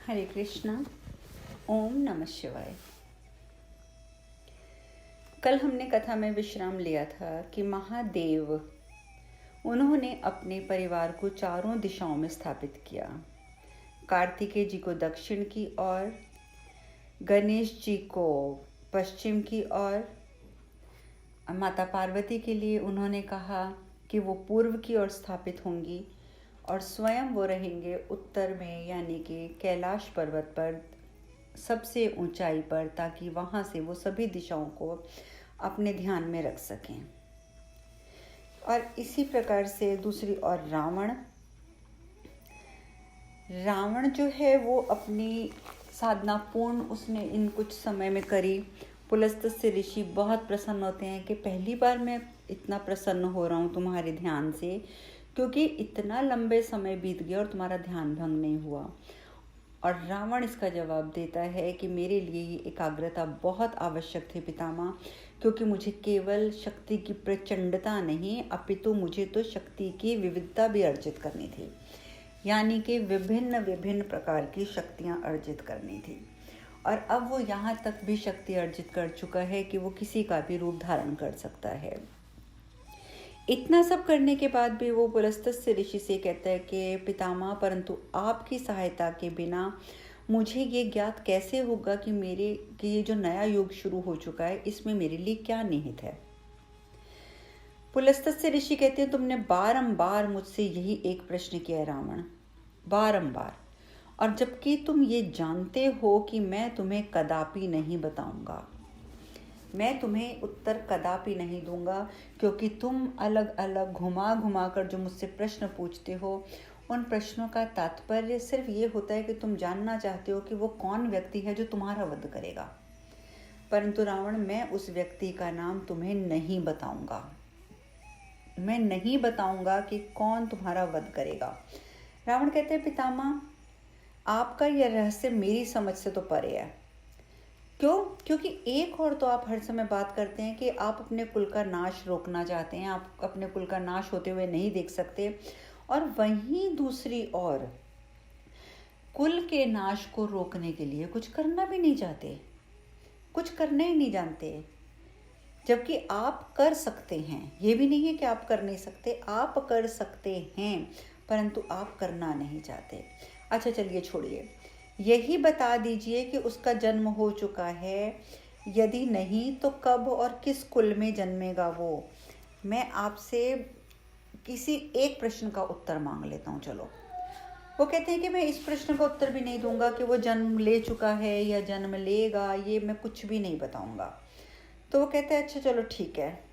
हरे कृष्णा। ओम नमः शिवाय। कल हमने कथा में विश्राम लिया था कि महादेव उन्होंने अपने परिवार को चारों दिशाओं में स्थापित किया। कार्तिकेय जी को दक्षिण की ओर, गणेश जी को पश्चिम की ओर, माता पार्वती के लिए उन्होंने कहा कि वो पूर्व की ओर स्थापित होंगी और स्वयं वो रहेंगे उत्तर में, यानी कि कैलाश पर्वत पर सबसे ऊंचाई पर, ताकि वहाँ से वो सभी दिशाओं को अपने ध्यान में रख सकें। और इसी प्रकार से दूसरी ओर रावण जो है वो अपनी साधना पूर्ण उसने इन कुछ समय में करी। पुलस्त्य ऋषि बहुत प्रसन्न होते हैं कि पहली बार मैं इतना प्रसन्न हो रहा हूँ तुम्हारे ध्यान से, क्योंकि इतना लंबे समय बीत गया और तुम्हारा ध्यान भंग नहीं हुआ। और रावण इसका जवाब देता है कि मेरे लिए ये एकाग्रता बहुत आवश्यक थी पितामह, क्योंकि मुझे केवल शक्ति की प्रचंडता नहीं अपितु मुझे तो शक्ति की विविधता भी अर्जित करनी थी, यानी कि विभिन्न विभिन्न प्रकार की शक्तियाँ अर्जित करनी थी। और अब वो यहाँ तक भी शक्ति अर्जित कर चुका है कि वो किसी का भी रूप धारण कर सकता है। इतना सब करने के बाद भी वो पुलस्त्य ऋषि से कहता है कि पितामह, परंतु आपकी सहायता के बिना मुझे ये ज्ञात कैसे होगा कि ये जो नया युग शुरू हो चुका है इसमें मेरे लिए क्या निहित है। पुलस्त्य ऋषि कहते हैं तुमने बारंबार मुझसे यही एक प्रश्न किया रावण, बारंबार, और जबकि तुम ये जानते हो कि मैं तुम्हें कदापि नहीं बताऊंगा, मैं तुम्हें उत्तर कदापि नहीं दूंगा, क्योंकि तुम अलग अलग घुमा घुमा कर जो मुझसे प्रश्न पूछते हो उन प्रश्नों का तात्पर्य सिर्फ ये होता है कि तुम जानना चाहते हो कि वो कौन व्यक्ति है जो तुम्हारा वध करेगा। परंतु रावण, मैं उस व्यक्ति का नाम तुम्हें नहीं बताऊंगा, मैं नहीं बताऊंगा कि कौन तुम्हारा वध करेगा। रावण कहते हैं पितामह, आपका यह रहस्य मेरी समझ से तो परे है। क्यों? क्योंकि एक और तो आप हर समय बात करते हैं कि आप अपने कुल का नाश रोकना चाहते हैं, आप अपने कुल का नाश होते हुए नहीं देख सकते, और वहीं दूसरी ओर कुल के नाश को रोकने के लिए कुछ करना भी नहीं चाहते, कुछ करना ही नहीं जानते, जबकि आप कर सकते हैं। ये भी नहीं है कि आप कर नहीं सकते, आप कर सकते हैं, परंतु आप करना नहीं चाहते। अच्छा चलिए छोड़िए, यही बता दीजिए कि उसका जन्म हो चुका है, यदि नहीं तो कब और किस कुल में जन्मेगा वो। मैं आपसे किसी एक प्रश्न का उत्तर मांग लेता हूँ। चलो, वो कहते हैं कि मैं इस प्रश्न का उत्तर भी नहीं दूंगा कि वो जन्म ले चुका है या जन्म लेगा, ये मैं कुछ भी नहीं बताऊंगा। तो वो कहते हैं अच्छा चलो ठीक है,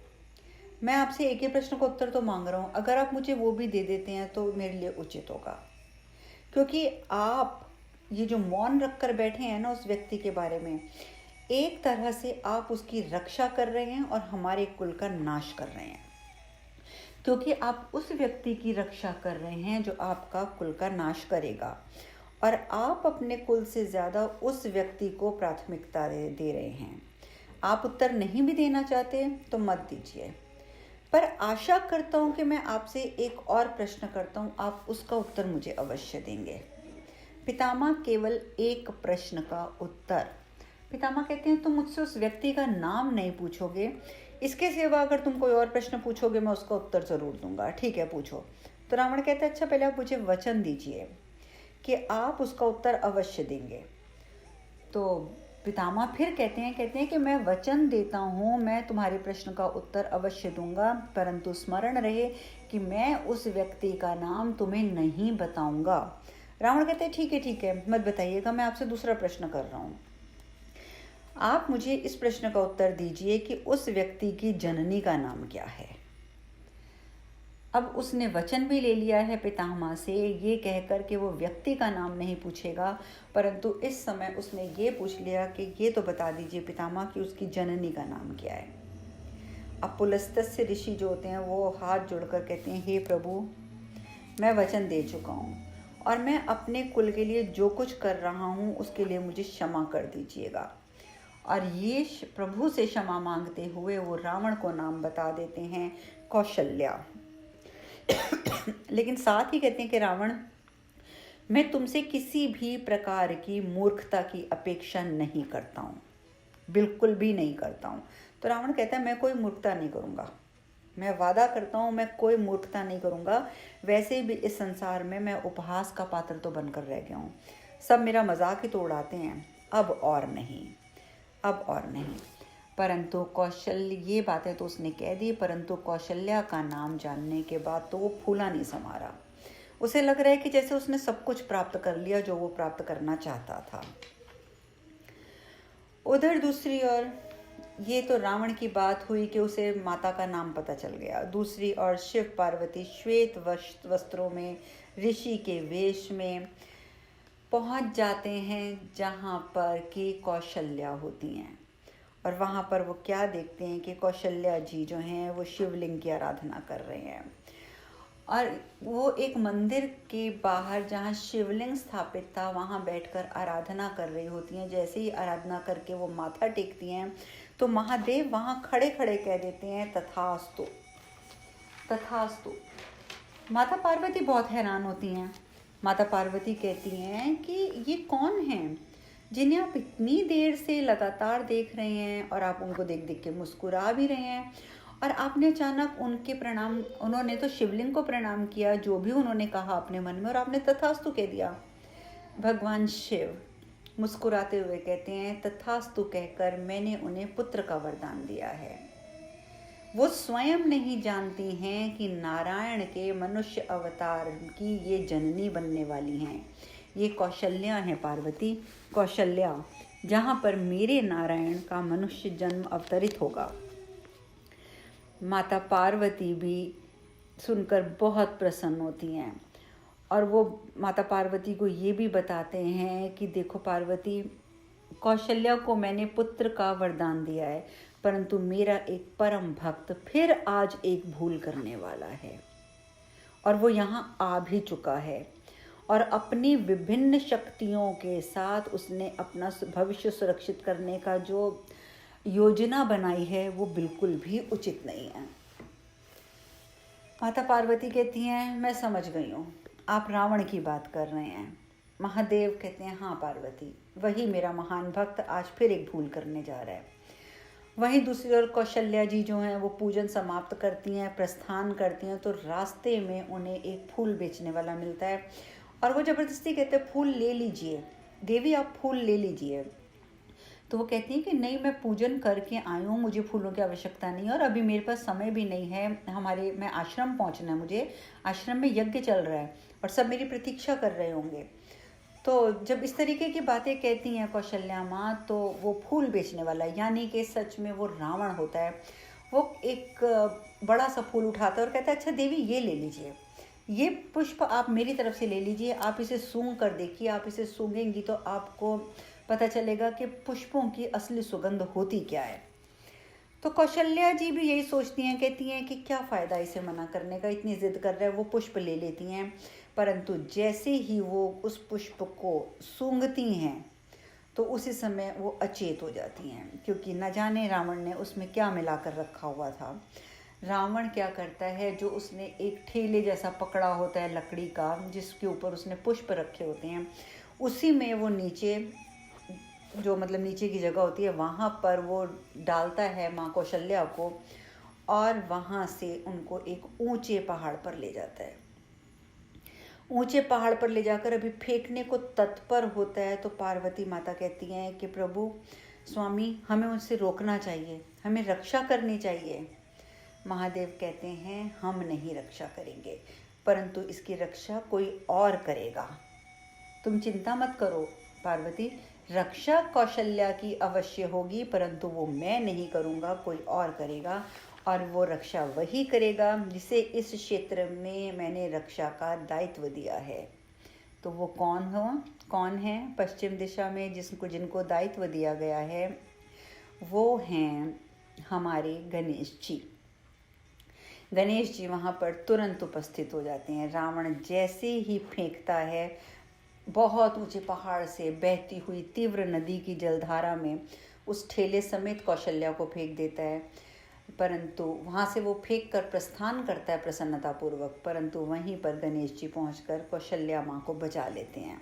मैं आपसे एक ही प्रश्न का उत्तर तो मांग रहा हूँ, अगर आप मुझे वो भी दे देते हैं तो मेरे लिए उचित होगा, क्योंकि आप ये जो मौन रख कर बैठे हैं ना उस व्यक्ति के बारे में, एक तरह से आप उसकी रक्षा कर रहे हैं और हमारे कुल का नाश कर रहे हैं, क्योंकि आप उस व्यक्ति की रक्षा कर रहे हैं जो आपका कुल का नाश करेगा, और आप अपने कुल से ज़्यादा उस व्यक्ति को प्राथमिकता दे रहे हैं। आप उत्तर नहीं भी देना चाहते तो मत दीजिए, पर आशा करता हूँ कि मैं आपसे एक और प्रश्न करता हूँ, आप उसका उत्तर मुझे अवश्य देंगे। पितामह, केवल एक प्रश्न का उत्तर। पितामह कहते हैं तुम मुझसे उस व्यक्ति का नाम नहीं पूछोगे, इसके सिवा अगर तुम कोई और प्रश्न पूछोगे मैं उसका उत्तर ज़रूर दूंगा। ठीक है, पूछो। तो रावण कहते हैं अच्छा पहले आप मुझे वचन दीजिए कि आप उसका उत्तर अवश्य देंगे। तो पितामह फिर कहते हैं कि मैं वचन देता हूँ, मैं तुम्हारे प्रश्न का उत्तर अवश्य दूंगा, परंतु स्मरण रहे कि मैं उस व्यक्ति का नाम तुम्हें नहीं बताऊंगा। रावण कहते हैं ठीक है, मत बताइएगा, मैं आपसे दूसरा प्रश्न कर रहा हूँ। आप मुझे इस प्रश्न का उत्तर दीजिए कि उस व्यक्ति की जननी का नाम क्या है। अब उसने वचन भी ले लिया है पितामह से, ये कहकर कि वो व्यक्ति का नाम नहीं पूछेगा, परंतु इस समय उसने ये पूछ लिया कि ये तो बता दीजिए पितामह कि उसकी जननी का नाम क्या है। अब पुलस्त्य ऋषि जो होते हैं वो हाथ जोड़कर कहते हैं हे प्रभु, मैं वचन दे चुका हूँ और मैं अपने कुल के लिए जो कुछ कर रहा हूँ उसके लिए मुझे क्षमा कर दीजिएगा। और ये प्रभु से क्षमा मांगते हुए वो रावण को नाम बता देते हैं कौशल्या। लेकिन साथ ही कहते हैं कि रावण, मैं तुमसे किसी भी प्रकार की मूर्खता की अपेक्षा नहीं करता हूँ, बिल्कुल भी नहीं करता हूँ। तो रावण कहता है मैं कोई मूर्खता नहीं करूँगा, मैं वादा करता हूँ मैं कोई मूर्खता नहीं करूँगा। वैसे भी इस संसार में मैं उपहास का पात्र तो बनकर रह गया हूँ, सब मेरा मजाक ही तो उड़ाते हैं, अब और नहीं, अब और नहीं। परंतु कौशल्य, ये बातें तो उसने कह दी, परंतु कौशल्या का नाम जानने के बाद तो वो फूला नहीं समा रहा। उसे लग रहा है कि जैसे उसने सब कुछ प्राप्त कर लिया जो वो प्राप्त करना चाहता था। उधर दूसरी ओर, ये तो रावण की बात हुई कि उसे माता का नाम पता चल गया। दूसरी ओर शिव पार्वती श्वेत वस्त्रों में ऋषि के वेश में पहुंच जाते हैं जहां पर कि कौशल्या होती हैं। और वहां पर वो क्या देखते हैं कि कौशल्या जी जो हैं वो शिवलिंग की आराधना कर रहे हैं। और वो एक मंदिर के बाहर जहाँ शिवलिंग स्थापित था वहाँ बैठकर आराधना कर रही होती हैं। जैसे ही आराधना करके वो माथा टेकती हैं तो महादेव वहाँ खड़े खड़े कह देते हैं तथास्तु, तथास्तु। माता पार्वती बहुत हैरान होती हैं। माता पार्वती कहती हैं कि ये कौन हैं जिन्हें आप इतनी देर से लगातार देख रहे हैं और आप उनको देख देख के मुस्कुरा भी रहे हैं, और आपने अचानक उनके प्रणाम, उन्होंने तो शिवलिंग को प्रणाम किया जो भी उन्होंने कहा अपने मन में, और आपने तथास्तु कह दिया। भगवान शिव मुस्कुराते हुए कहते हैं तथास्तु कहकर मैंने उन्हें पुत्र का वरदान दिया है। वो स्वयं नहीं जानती हैं कि नारायण के मनुष्य अवतार की ये जननी बनने वाली हैं। ये कौशल्या है पार्वती, कौशल्या जहाँ पर मेरे नारायण का मनुष्य जन्म अवतरित होगा। माता पार्वती भी सुनकर बहुत प्रसन्न होती हैं और वो माता पार्वती को ये भी बताते हैं कि देखो पार्वती, कौशल्या को मैंने पुत्र का वरदान दिया है, परंतु मेरा एक परम भक्त फिर आज एक भूल करने वाला है और वो यहाँ आ भी चुका है, और अपनी विभिन्न शक्तियों के साथ उसने अपना भविष्य सुरक्षित करने का जो योजना बनाई है वो बिल्कुल भी उचित नहीं है। माता पार्वती कहती हैं मैं समझ गई हूँ, आप रावण की बात कर रहे हैं। महादेव कहते हैं हाँ पार्वती, वही मेरा महान भक्त आज फिर एक भूल करने जा रहा है। वहीं दूसरी ओर कौशल्या जी जो हैं वो पूजन समाप्त करती हैं, प्रस्थान करती हैं, तो रास्ते में उन्हें एक फूल बेचने वाला मिलता है और वो ज़बरदस्ती कहते हैं फूल ले लीजिए देवी, आप फूल ले लीजिए। तो वो कहती हैं कि नहीं, मैं पूजन करके आई हूँ, मुझे फूलों की आवश्यकता नहीं है और अभी मेरे पास समय भी नहीं है। मैं आश्रम पहुँचना है, मुझे आश्रम में यज्ञ चल रहा है और सब मेरी प्रतीक्षा कर रहे होंगे। तो जब इस तरीके की बातें कहती हैं कौशल्या माँ, तो वो फूल बेचने वाला यानी कि सच में वो रावण होता है, वो एक बड़ा सा फूल उठाता है और कहता है अच्छा देवी ये ले लीजिए, ये पुष्प आप मेरी तरफ से ले लीजिए, आप इसे सूंघ कर देखिए, आप इसे सूंघेंगी तो आपको पता चलेगा कि पुष्पों की असली सुगंध होती क्या है। तो कौशल्या जी भी यही सोचती हैं, कहती हैं कि क्या फ़ायदा इसे मना करने का, इतनी ज़िद कर रहा है। वो पुष्प ले लेती हैं, परंतु जैसे ही वो उस पुष्प को सूंघती हैं तो उसी समय वो अचेत हो जाती हैं, क्योंकि न जाने रावण ने उसमें क्या मिलाकर रखा हुआ था। रावण क्या करता है, जो उसने एक ठेले जैसा पकड़ा होता है लकड़ी का जिसके ऊपर उसने पुष्प रखे होते हैं, उसी में वो नीचे जो मतलब नीचे की जगह होती है वहाँ पर वो डालता है माँ कौशल्या को, और वहाँ से उनको एक ऊंचे पहाड़ पर ले जाता है। ऊंचे पहाड़ पर ले जाकर अभी फेंकने को तत्पर होता है तो पार्वती माता कहती हैं कि प्रभु स्वामी, हमें उनसे रोकना चाहिए, हमें रक्षा करनी चाहिए। महादेव कहते हैं हम नहीं रक्षा करेंगे, परंतु इसकी रक्षा कोई और करेगा। तुम चिंता मत करो पार्वती, रक्षा कौशल्या की अवश्य होगी, परंतु वो मैं नहीं करूँगा, कोई और करेगा, और वो रक्षा वही करेगा जिसे इस क्षेत्र में मैंने रक्षा का दायित्व दिया है। तो वो कौन है पश्चिम दिशा में जिनको दायित्व दिया गया है, वो हैं हमारे गणेश जी। गणेश जी वहाँ पर तुरंत उपस्थित हो जाते हैं। रावण जैसे ही फेंकता है, बहुत ऊंचे पहाड़ से बहती हुई तीव्र नदी की जलधारा में उस ठेले समेत कौशल्या को फेंक देता है। परंतु वहाँ से वो फेंक कर प्रस्थान करता है प्रसन्नतापूर्वक, परंतु वहीं पर गणेश जी पहुँचकर कौशल्या माँ को बचा लेते हैं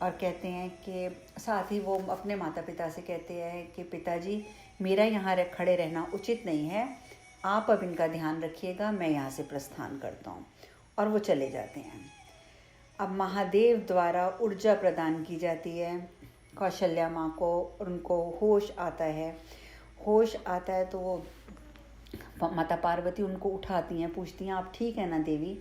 और कहते हैं कि साथ ही वो अपने माता पिता से कहते हैं कि पिताजी, मेरा यहाँ खड़े रहना उचित नहीं है, आप अब इनका ध्यान रखिएगा, मैं यहाँ से प्रस्थान करता हूँ। और वो चले जाते हैं। अब महादेव द्वारा ऊर्जा प्रदान की जाती है कौशल्या माँ को, उनको होश आता है। होश आता है तो वो माता पार्वती उनको उठाती हैं, पूछती हैं आप ठीक है ना देवी?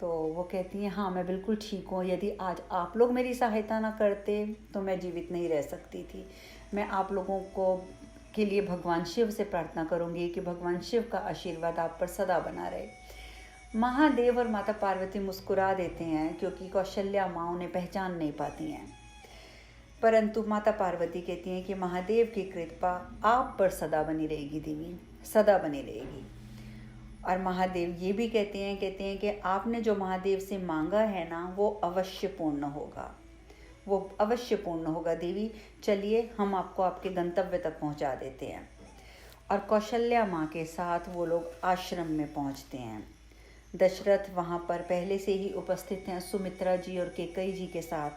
तो वो कहती हैं हाँ मैं बिल्कुल ठीक हूँ, यदि आज आप लोग मेरी सहायता ना करते तो मैं जीवित नहीं रह सकती थी। मैं आप लोगों को के लिए भगवान शिव से प्रार्थना करूँगी कि भगवान शिव का आशीर्वाद आप पर सदा बना रहे। महादेव और माता पार्वती मुस्कुरा देते हैं क्योंकि कौशल्या माँ उन्हें पहचान नहीं पाती हैं, परंतु माता पार्वती कहती हैं कि महादेव की कृपा आप पर सदा बनी रहेगी देवी, सदा बनी रहेगी। और महादेव ये भी कहते हैं कि आपने जो महादेव से मांगा है ना वो अवश्य पूर्ण होगा, वो अवश्य पूर्ण होगा देवी। चलिए हम आपको आपके गंतव्य तक पहुंचा देते हैं। और कौशल्या माँ के साथ वो लोग आश्रम में पहुंचते हैं। दशरथ वहाँ पर पहले से ही उपस्थित हैं सुमित्रा जी और कैकेयी जी के साथ।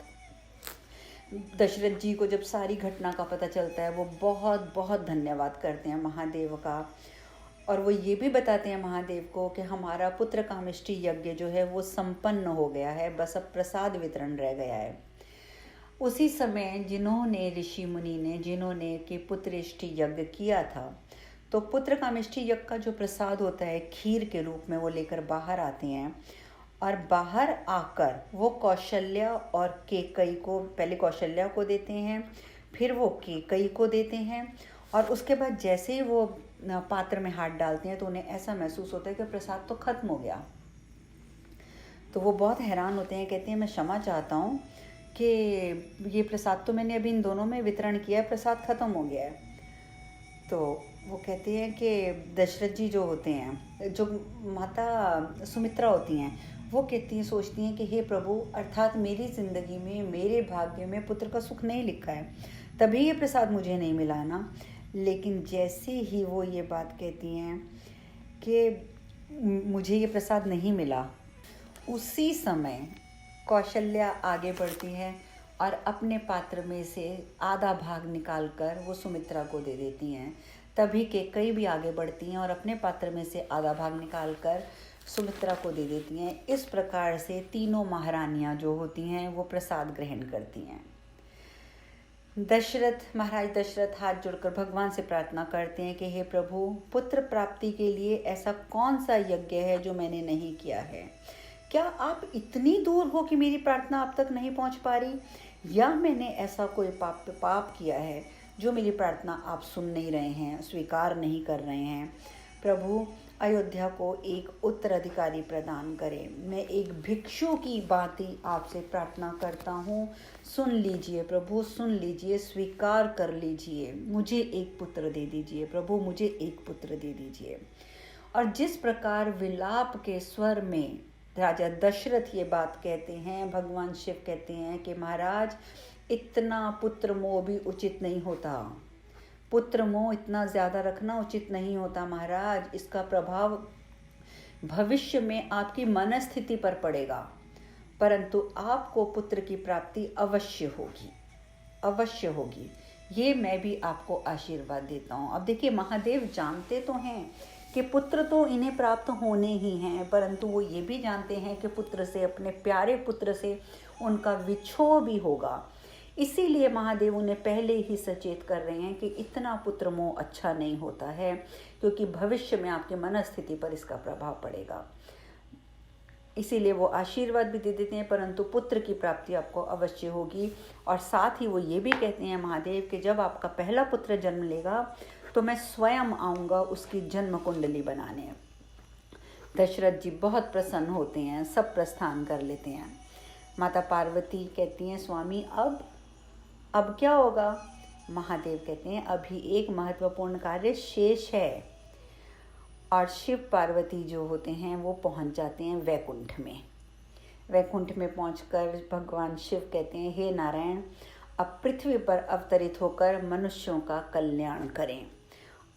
दशरथ जी को जब सारी घटना का पता चलता है वो बहुत बहुत धन्यवाद करते हैं महादेव का, और वो ये भी बताते हैं महादेव को कि हमारा पुत्र कामेष्टि यज्ञ जो है वो संपन्न हो गया है, बस अब प्रसाद वितरण रह गया है। उसी समय जिन्होंने कि पुत्रेष्टि यज्ञ किया था, तो पुत्र कामेष्टि यज्ञ का जो प्रसाद होता है खीर के रूप में वो लेकर बाहर आते हैं। और बाहर आकर वो कौशल्या और कैकेयी को, पहले कौशल्या को देते हैं, फिर वो कैकेयी को देते हैं, और उसके बाद जैसे ही वो पात्र में हाथ डालते हैं तो उन्हें ऐसा महसूस होता है कि प्रसाद तो खत्म हो गया। तो वो बहुत हैरान होते हैं, कहते हैं मैं क्षमा चाहता हूँ कि ये प्रसाद तो मैंने अभी इन दोनों में वितरण किया है, प्रसाद खत्म हो गया है। तो वो कहते हैं कि दशरथ जी जो होते हैं, जो माता सुमित्रा होती हैं, वो कहती हैं, सोचती हैं कि हे प्रभु, अर्थात मेरी ज़िंदगी में, मेरे भाग्य में पुत्र का सुख नहीं लिखा है, तभी ये प्रसाद मुझे नहीं मिला ना। लेकिन जैसे ही वो ये बात कहती हैं कि मुझे ये प्रसाद नहीं मिला, उसी समय कौशल्या आगे बढ़ती है और अपने पात्र में से आधा भाग निकालकर वो सुमित्रा को दे देती हैं। तभी कैकेयी भी आगे बढ़ती हैं और अपने पात्र में से आधा भाग निकालकर सुमित्रा को दे देती हैं। इस प्रकार से तीनों महारानियाँ जो होती हैं वो प्रसाद ग्रहण करती हैं। महाराज दशरथ हाथ जोड़कर भगवान से प्रार्थना करते हैं कि हे प्रभु, पुत्र प्राप्ति के लिए ऐसा कौन सा यज्ञ है जो मैंने नहीं किया है? क्या आप इतनी दूर हो कि मेरी प्रार्थना आप तक नहीं पहुंच पा रही, या मैंने ऐसा कोई पाप किया है जो मेरी प्रार्थना आप सुन नहीं रहे हैं, स्वीकार नहीं कर रहे हैं? प्रभु, अयोध्या को एक उत्तराधिकारी प्रदान करें। मैं एक भिक्षु की भांति आपसे प्रार्थना करता हूँ, सुन लीजिए प्रभु, सुन लीजिए, स्वीकार कर लीजिए, मुझे एक पुत्र दे दीजिए प्रभु, मुझे एक पुत्र दे दीजिए। और जिस प्रकार विलाप के स्वर में राजा दशरथ ये बात कहते हैं, भगवान शिव कहते हैं कि महाराज, इतना पुत्र मोह भी उचित नहीं होता, पुत्र मोह इतना ज़्यादा रखना उचित नहीं होता महाराज, इसका प्रभाव भविष्य में आपकी मनस्थिति पर पड़ेगा, परंतु आपको पुत्र की प्राप्ति अवश्य होगी, अवश्य होगी, ये मैं भी आपको आशीर्वाद देता हूँ। अब देखिए, महादेव जानते तो हैं कि पुत्र तो इन्हें प्राप्त होने ही हैं, परंतु वो ये भी जानते हैं कि पुत्र से, अपने प्यारे पुत्र से उनका विछोह भी होगा। इसीलिए महादेव उन्हें पहले ही सचेत कर रहे हैं कि इतना पुत्र मोह अच्छा नहीं होता है, क्योंकि भविष्य में आपकी मनस्थिति पर इसका प्रभाव पड़ेगा। इसीलिए वो आशीर्वाद भी दे देते हैं, परंतु पुत्र की प्राप्ति आपको अवश्य होगी। और साथ ही वो ये भी कहते हैं महादेव कि जब आपका पहला पुत्र जन्म लेगा तो मैं स्वयं आऊँगा उसकी जन्म कुंडली बनाने। दशरथ जी बहुत प्रसन्न होते हैं, सब प्रस्थान कर लेते हैं। माता पार्वती कहती हैं, स्वामी अब क्या होगा? महादेव कहते हैं, अभी एक महत्वपूर्ण कार्य शेष है। और शिव पार्वती जो होते हैं वो पहुंच जाते हैं वैकुंठ में। वैकुंठ में पहुंचकर भगवान शिव कहते हैं, हे नारायण, अब पृथ्वी पर अवतरित होकर मनुष्यों का कल्याण करें।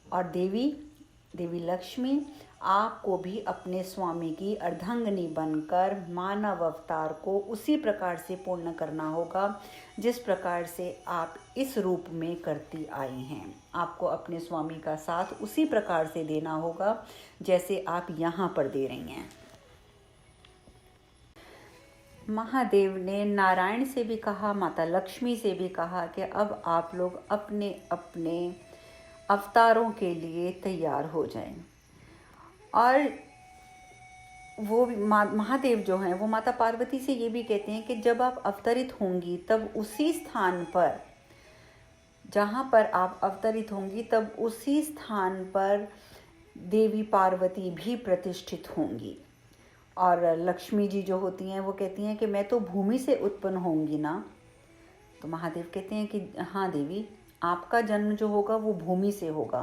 और देवी, देवी लक्ष्मी आपको भी अपने स्वामी की अर्धांगिनी बनकर मानव अवतार को उसी प्रकार से पूर्ण करना होगा जिस प्रकार से आप इस रूप में करती आई हैं। आपको अपने स्वामी का साथ उसी प्रकार से देना होगा जैसे आप यहाँ पर दे रही हैं। महादेव ने नारायण से भी कहा, माता लक्ष्मी से भी कहा कि अब आप लोग अपने अपने अवतारों के लिए तैयार हो जाएं। और वो महादेव जो हैं वो माता पार्वती से ये भी कहते हैं कि जब आप अवतरित होंगी तब उसी स्थान पर, जहाँ पर आप अवतरित होंगी तब उसी स्थान पर देवी पार्वती भी प्रतिष्ठित होंगी। और लक्ष्मी जी जो होती हैं वो कहती हैं कि मैं तो भूमि से उत्पन्न होंगी ना। तो महादेव कहते हैं कि हाँ देवी, आपका जन्म जो होगा वो भूमि से होगा।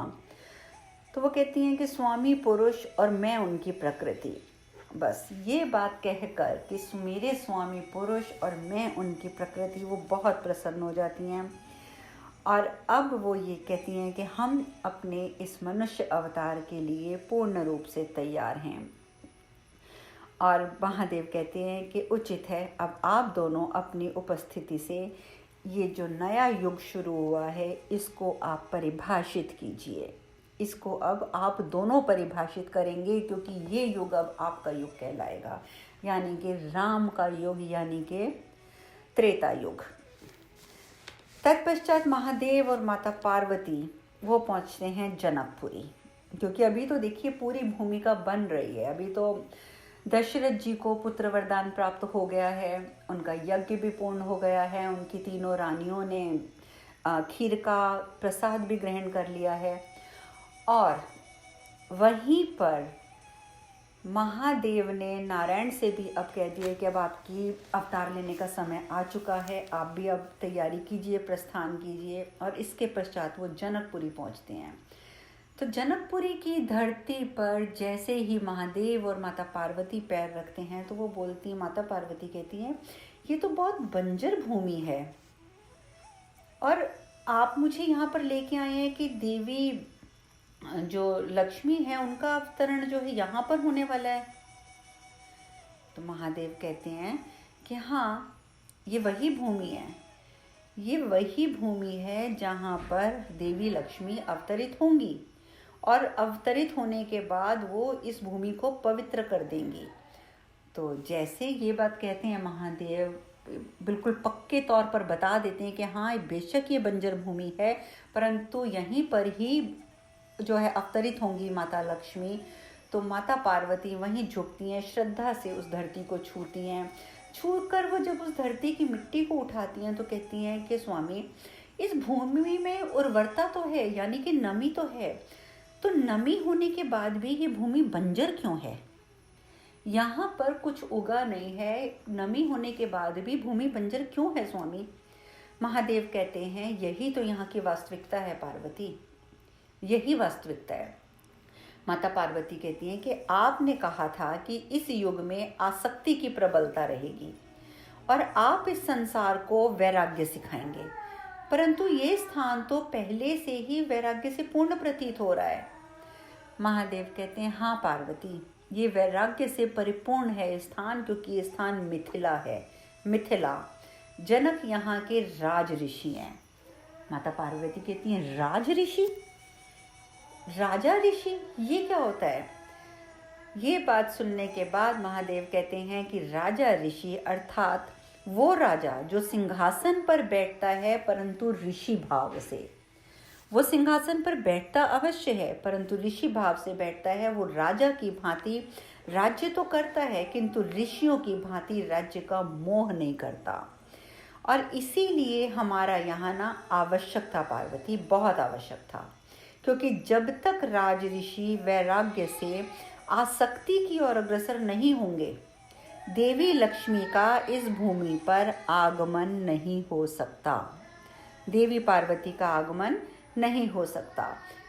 तो वो कहती हैं कि स्वामी पुरुष और मैं उनकी प्रकृति। बस ये बात कहकर कि मेरे स्वामी पुरुष और मैं उनकी प्रकृति, वो बहुत प्रसन्न हो जाती हैं। और अब वो ये कहती हैं कि हम अपने इस मनुष्य अवतार के लिए पूर्ण रूप से तैयार हैं। और महादेव कहते हैं कि उचित है अब आप दोनों अपनी उपस्थिति से ये जो नया युग शुरू हुआ है इसको आप परिभाषित कीजिए। इसको अब आप दोनों परिभाषित करेंगे क्योंकि ये युग अब आपका युग कहलाएगा, यानी कि राम का युग, यानी कि त्रेता युग। तत्पश्चात महादेव और माता पार्वती वो पहुंचते हैं जनकपुरी, क्योंकि अभी तो देखिए पूरी भूमिका बन रही है। अभी तो दशरथ जी को पुत्र वरदान प्राप्त हो गया है, उनका यज्ञ भी पूर्ण हो गया है, उनकी तीनों रानियों ने खीर का प्रसाद भी ग्रहण कर लिया है। और वहीं पर महादेव ने नारायण से भी अब कह दिया कि अब आपकी अवतार लेने का समय आ चुका है, आप भी अब तैयारी कीजिए, प्रस्थान कीजिए। और इसके पश्चात वो जनकपुरी पहुंचते हैं। तो जनकपुरी की धरती पर जैसे ही महादेव और माता पार्वती पैर रखते हैं तो वो बोलती, माता पार्वती कहती हैं ये तो बहुत बंजर भूमि है और आप मुझे यहाँ पर लेके आए हैं कि देवी जो लक्ष्मी है उनका अवतरण जो है यहाँ पर होने वाला है। तो महादेव कहते हैं कि हाँ, ये वही भूमि है, ये वही भूमि है जहाँ पर देवी लक्ष्मी अवतरित होंगी और अवतरित होने के बाद वो इस भूमि को पवित्र कर देंगी। तो जैसे ये बात कहते हैं महादेव बिल्कुल पक्के तौर पर बता देते हैं कि हाँ, बेशक ये बंजर भूमि है परंतु यहीं पर ही जो है अवतरित होंगी माता लक्ष्मी। तो माता पार्वती वहीं झुकती हैं, श्रद्धा से उस धरती को छूती हैं। छू कर वो जब उस धरती की मिट्टी को उठाती हैं तो कहती हैं कि स्वामी, इस भूमि में उर्वरता तो है, यानी कि नमी तो है, तो नमी होने के बाद भी ये भूमि बंजर क्यों है? यहाँ पर कुछ उगा नहीं है, नमी होने के बाद भी भूमि बंजर क्यों है स्वामी? महादेव कहते हैं यही तो यहाँ की वास्तविकता है पार्वती, यही वास्तविकता है। माता पार्वती कहती हैं कि आपने कहा था कि इस युग में आसक्ति की प्रबलता रहेगी और आप इस संसार को वैराग्य सिखाएंगे, परंतु ये स्थान तो पहले से ही वैराग्य से पूर्ण प्रतीत हो रहा है। महादेव कहते हैं हाँ पार्वती, ये वैराग्य से परिपूर्ण है ये स्थान, क्योंकि ये स्थान मिथिला है। मिथिला, जनक यहाँ के राज ऋषि हैं। माता पार्वती कहती हैं राज ऋषि, राजा ऋषि, ये क्या होता है? ये बात सुनने के बाद महादेव कहते हैं कि राजा ऋषि अर्थात वो राजा जो सिंहासन पर बैठता है परंतु ऋषि भाव से, वो सिंहासन पर बैठता अवश्य है परंतु ऋषि भाव से बैठता है। वो राजा की भांति राज्य तो करता है किंतु ऋषियों की भांति राज्य का मोह नहीं करता। और इसीलिए हमारा यहाँ ना आवश्यक था पार्वती, बहुत आवश्यक था, क्योंकि जब तक राज ऋषि वैराग्य से आसक्ति की ओर अग्रसर नहीं होंगे, देवी लक्ष्मी का इस भूमि पर आगमन नहीं हो सकता, देवी पार्वती का आगमन नहीं हो सकता,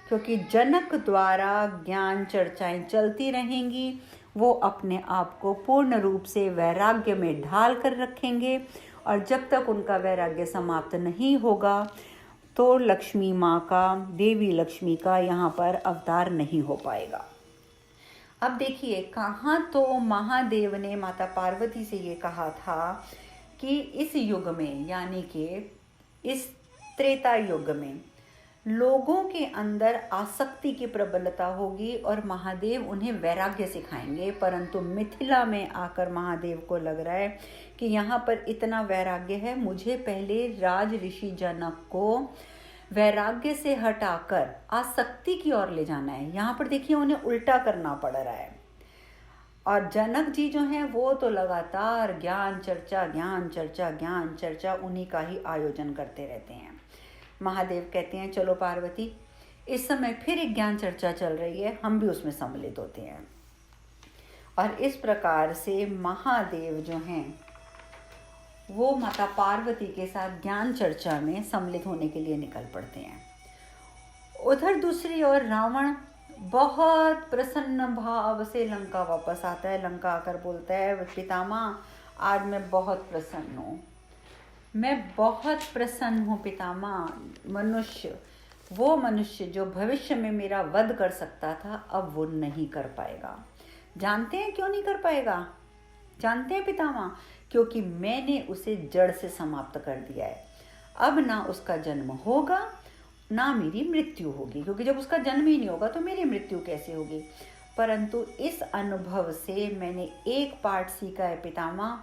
क्योंकि जनक द्वारा ज्ञान चर्चाएं चलती रहेंगी। वो अपने आप को पूर्ण रूप से वैराग्य में ढाल कर रखेंगे और जब तक उनका वैराग्य समाप्त नहीं होगा तो लक्ष्मी माँ का, देवी लक्ष्मी का यहाँ पर अवतार नहीं हो पाएगा। अब देखिए, कहाँ तो महादेव ने माता पार्वती से ये कहा था कि इस युग में, यानी कि इस त्रेता युग में लोगों के अंदर आसक्ति की प्रबलता होगी और महादेव उन्हें वैराग्य सिखाएंगे, परंतु मिथिला में आकर महादेव को लग रहा है कि यहाँ पर इतना वैराग्य है, मुझे पहले राज ऋषि जनक को वैराग्य से हटाकर आसक्ति की ओर ले जाना है। यहाँ पर देखिए उन्हें उल्टा करना पड़ रहा है। और जनक जी जो हैं वो तो लगातार ज्ञान चर्चा ज्ञान चर्चा ज्ञान चर्चा उन्हीं का ही आयोजन करते रहते हैं। महादेव कहते हैं चलो पार्वती, इस समय फिर एक ज्ञान चर्चा चल रही है, हम भी उसमें सम्मिलित होते हैं। और इस प्रकार से महादेव जो हैं वो माता पार्वती के साथ ज्ञान चर्चा में सम्मिलित होने के लिए निकल पड़ते हैं। उधर दूसरी ओर रावण बहुत प्रसन्न भाव से लंका वापस आता है। लंका आकर बोलता है पितामह, आज मैं बहुत प्रसन्न हूँ, मैं बहुत प्रसन्न हूँ पितामह। वो मनुष्य जो भविष्य में मेरा वध कर सकता था, अब वो नहीं कर पाएगा। जानते हैं क्यों नहीं कर पाएगा? जानते हैं पितामह? क्योंकि मैंने उसे जड़ से समाप्त कर दिया है। अब ना उसका जन्म होगा ना मेरी मृत्यु होगी, क्योंकि जब उसका जन्म ही नहीं होगा तो मेरी मृत्यु कैसे होगी। परंतु इस अनुभव से मैंने एक पाठ सीखा है पितामह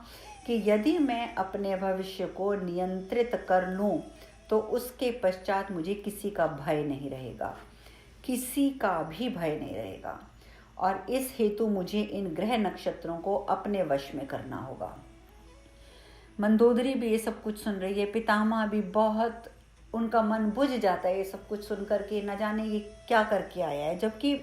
कि यदि मैं अपने भविष्य को नियंत्रित कर लूँ तो उसके पश्चात मुझे किसी का भय नहीं रहेगा, किसी का भी भय नहीं रहेगा। और इस हेतु मुझे इन ग्रह नक्षत्रों को अपने वश में करना होगा। मंदोदरी भी ये सब कुछ सुन रही है। पितामह भी बहुत, उनका मन बुझ जाता है ये सब कुछ सुन करके, न जाने ये क्या करके आया है। जबकि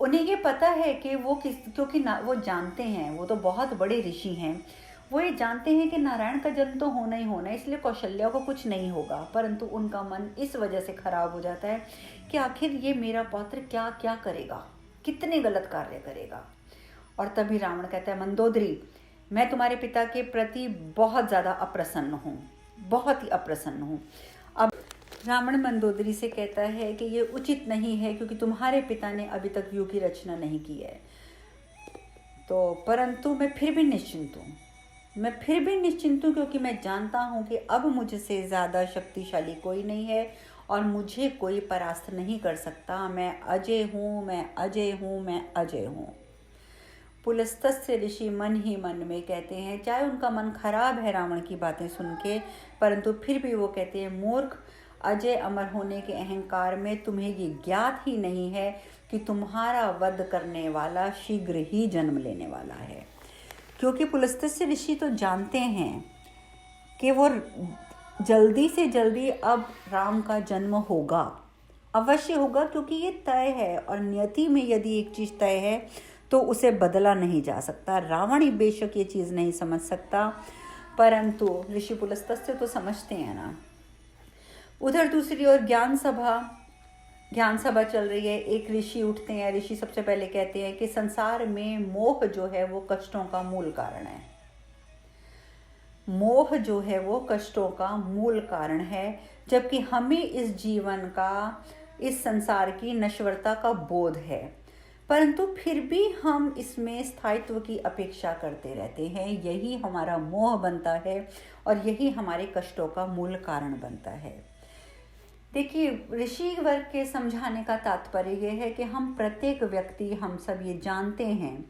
उन्हें ये पता है कि वो क्योंकि वो जानते हैं, वो तो बहुत बड़े ऋषि हैं, वो ये जानते हैं कि नारायण का जन्म तो होना ही होना है, इसलिए कौशल्या को कुछ नहीं होगा। परंतु उनका मन इस वजह से खराब हो जाता है कि आखिर ये मेरा पौत्र क्या क्या करेगा, कितने गलत कार्य करेगा। और तभी रावण कहता है मंदोदरी, मैं तुम्हारे पिता के प्रति बहुत ज़्यादा अप्रसन्न हूँ, बहुत ही अप्रसन्न हूँ। अब रावण मंदोदरी से कहता है कि ये उचित नहीं है क्योंकि तुम्हारे पिता ने अभी तक युग की रचना नहीं की है। तो परंतु मैं फिर भी निश्चिंत हूँ, क्योंकि मैं जानता हूँ कि अब मुझसे ज़्यादा शक्तिशाली कोई नहीं है और मुझे कोई परास्त नहीं कर सकता। मैं अजय हूँ। पुलस्तस्य ऋषि मन ही मन में कहते हैं, चाहे उनका मन खराब है रावण की बातें सुन के, परंतु फिर भी वो कहते हैं मूर्ख, अजय अमर होने के अहंकार में तुम्हें ये ज्ञात ही नहीं है कि तुम्हारा वध करने वाला शीघ्र ही जन्म लेने वाला है। क्योंकि पुलस्तस्य ऋषि तो जानते हैं कि वो जल्दी से जल्दी अब राम का जन्म होगा, अवश्य होगा, क्योंकि ये तय है। और नियति में यदि एक चीज़ तय है तो उसे बदला नहीं जा सकता। रावण ही बेशक ये चीज़ नहीं समझ सकता, परंतु ऋषि पुलस्तस्य तो समझते हैं ना। उधर दूसरी ओर ज्ञान सभा चल रही है। एक ऋषि उठते हैं। ऋषि सबसे पहले कहते हैं कि संसार में मोह जो है वो कष्टों का मूल कारण है। मोह जो है वो कष्टों का मूल कारण है, जबकि हमें इस जीवन का, इस संसार की नश्वरता का बोध है, परंतु फिर भी हम इसमें स्थायित्व की अपेक्षा करते रहते हैं। यही हमारा मोह बनता है और यही हमारे कष्टों का मूल कारण बनता है। देखिए, ऋषि वर्ग के समझाने का तात्पर्य यह है कि हम प्रत्येक व्यक्ति, हम सब ये जानते हैं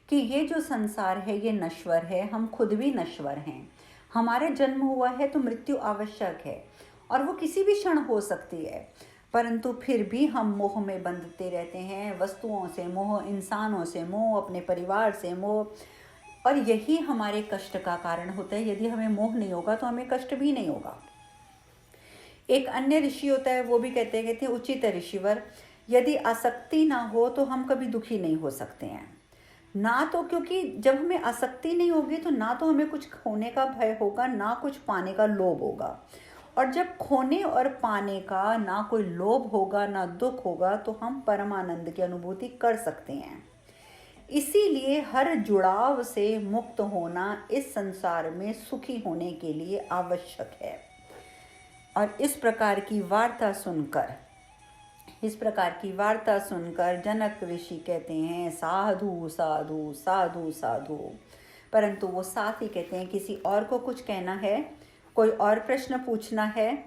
कि ये जो संसार है ये नश्वर है, हम खुद भी नश्वर हैं। हमारे जन्म हुआ है तो मृत्यु आवश्यक है और वो किसी भी क्षण हो सकती है, परंतु फिर भी हम मोह में बंधते रहते हैं। वस्तुओं से मोह, इंसानों से मोह, अपने परिवार से मोह, और यही हमारे कष्ट का कारण होता है। यदि हमें मोह नहीं होगा तो हमें कष्ट भी नहीं होगा। एक अन्य ऋषि होता है, वो भी कहते हैं उचित है ऋषिवर, यदि आसक्ति ना हो तो हम कभी दुखी नहीं हो सकते हैं। ना तो, क्योंकि जब हमें आसक्ति नहीं होगी तो ना तो हमें कुछ खोने का भय होगा, ना कुछ पाने का लोभ होगा। और जब खोने और पाने का ना कोई लोभ होगा ना दुख होगा तो हम परमानंद की अनुभूति कर सकते हैं। इसीलिए हर जुड़ाव से मुक्त होना इस संसार में सुखी होने के लिए आवश्यक है। और इस प्रकार की वार्ता सुनकर जनक ऋषि कहते हैं साधु साधु साधु साधु। परंतु वो साथ ही कहते हैं किसी और को कुछ कहना है, कोई और प्रश्न पूछना है।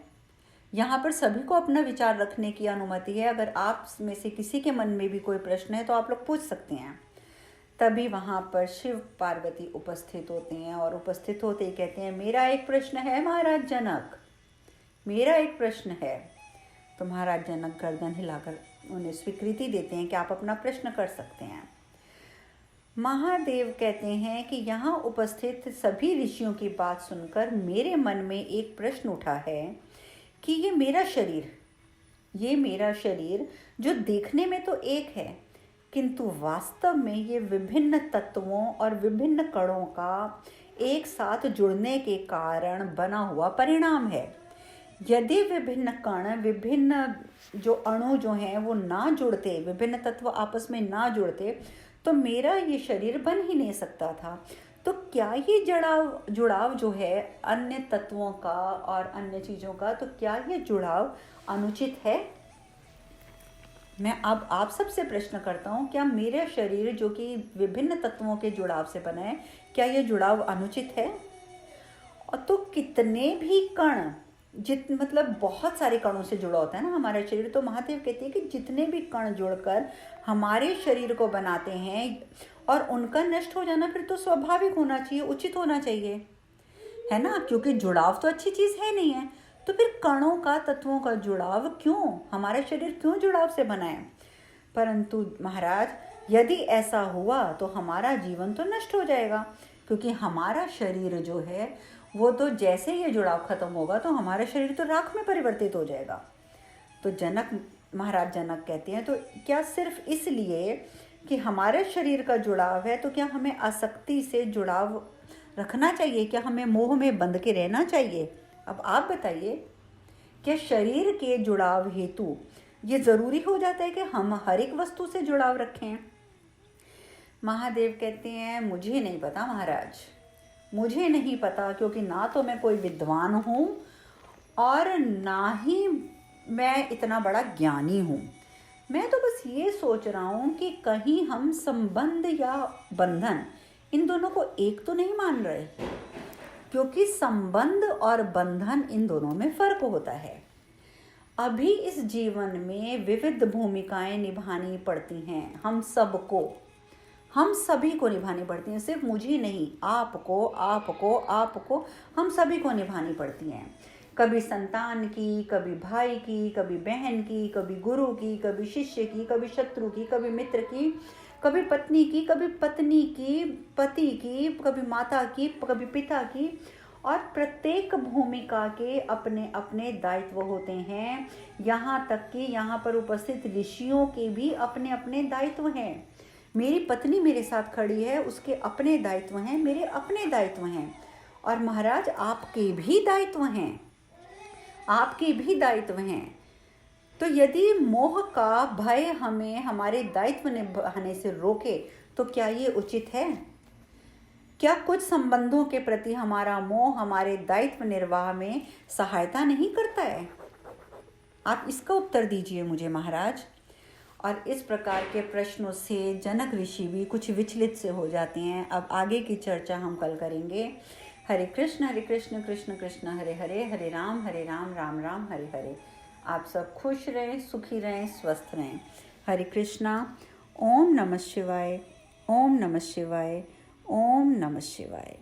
यहाँ पर सभी को अपना विचार रखने की अनुमति है। अगर आप में से किसी के मन में भी कोई प्रश्न है तो आप लोग पूछ सकते हैं। तभी वहाँ पर शिव पार्वती उपस्थित होते हैं और उपस्थित होते ही कहते हैं मेरा एक प्रश्न है महाराज जनक, मेरा एक प्रश्न है। तो महाराज जनक गर्दन हिलाकर उन्हें स्वीकृति देते हैं कि आप अपना प्रश्न कर सकते हैं। महादेव कहते हैं कि यहाँ उपस्थित सभी ऋषियों की बात सुनकर मेरे मन में एक प्रश्न उठा है कि ये मेरा शरीर जो देखने में तो एक है, किंतु वास्तव में ये विभिन्न तत्वों और विभिन्न कणों का एक साथ जुड़ने के कारण बना हुआ परिणाम है। यदि विभिन्न कण, विभिन्न जो अणु जो हैं वो ना जुड़ते, विभिन्न तत्व आपस में ना जुड़ते, तो मेरा ये शरीर बन ही नहीं सकता था। तो क्या ये जुड़ाव जो है अन्य तत्वों का और अन्य चीज़ों का, तो क्या ये जुड़ाव अनुचित है? मैं अब आप सबसे प्रश्न करता हूँ, क्या मेरा शरीर जो कि विभिन्न तत्वों के जुड़ाव से बना है, क्या ये जुड़ाव अनुचित है? और तो कितने भी कण, मतलब बहुत सारे कणों से जुड़ा होता है ना हमारा शरीर। तो महादेव कहते हैं कि जितने भी कण जुड़कर हमारे शरीर को बनाते हैं और उनका नष्ट हो जाना फिर तो स्वाभाविक होना चाहिए, उचित होना चाहिए, है ना, क्योंकि जुड़ाव तो अच्छी चीज़ है नहीं है। तो फिर कणों का, तत्वों का जुड़ाव क्यों, हमारा शरीर क्यों जुड़ाव से बना है? परंतु महाराज यदि ऐसा हुआ तो हमारा जीवन तो नष्ट हो जाएगा, क्योंकि हमारा शरीर जो है वो तो जैसे ये जुड़ाव खत्म होगा तो हमारा शरीर तो राख में परिवर्तित हो जाएगा। तो महाराज जनक कहते हैं तो क्या सिर्फ इसलिए कि हमारे शरीर का जुड़ाव है तो क्या हमें आसक्ति से जुड़ाव रखना चाहिए? क्या हमें मोह में बंध के रहना चाहिए? अब आप बताइए, क्या शरीर के जुड़ाव हेतु ये ज़रूरी हो जाता है कि हम हर एक वस्तु से जुड़ाव रखें? महादेव कहते हैं मुझे नहीं पता महाराज, मुझे नहीं पता, क्योंकि ना तो मैं कोई विद्वान हूँ और ना ही मैं इतना बड़ा ज्ञानी हूँ। मैं तो बस ये सोच रहा हूँ कि कहीं हम संबंध या बंधन इन दोनों को एक तो नहीं मान रहे, क्योंकि संबंध और बंधन इन दोनों में फर्क होता है। अभी इस जीवन में विविध भूमिकाएं निभानी पड़ती हैं, हम सभी को निभानी पड़ती हैं, सिर्फ मुझे नहीं, आपको हम सभी को निभानी पड़ती हैं। कभी संतान की, कभी भाई की, कभी बहन की, कभी गुरु की, कभी शिष्य की, कभी शत्रु की, कभी मित्र की, कभी पत्नी की, कभी पत्नी की, पति की, कभी माता की, कभी पिता की। और प्रत्येक भूमिका के अपने अपने दायित्व होते हैं। यहाँ तक कि यहाँ पर उपस्थित ऋषियों के भी अपने अपने दायित्व हैं। मेरी पत्नी मेरे साथ खड़ी है, उसके अपने दायित्व हैं, मेरे अपने दायित्व हैं। और महाराज आपके भी दायित्व हैं, आपके भी दायित्व हैं। तो यदि मोह का भय हमें हमारे दायित्व निभाने से रोके तो क्या ये उचित है? क्या कुछ संबंधों के प्रति हमारा मोह हमारे दायित्व निर्वाह में सहायता नहीं करता है? आप इसका उत्तर दीजिए मुझे महाराज। और इस प्रकार के प्रश्नों से जनक ऋषि भी कुछ विचलित से हो जाते हैं। अब आगे की चर्चा हम कल करेंगे। हरे कृष्ण कृष्ण कृष्ण हरे हरे, हरे राम राम राम हरे हरे। आप सब खुश रहें, सुखी रहें, स्वस्थ रहें। हरे कृष्णा। ओम नमः शिवाय, ओम नमः शिवाय, ओम नमः शिवाय।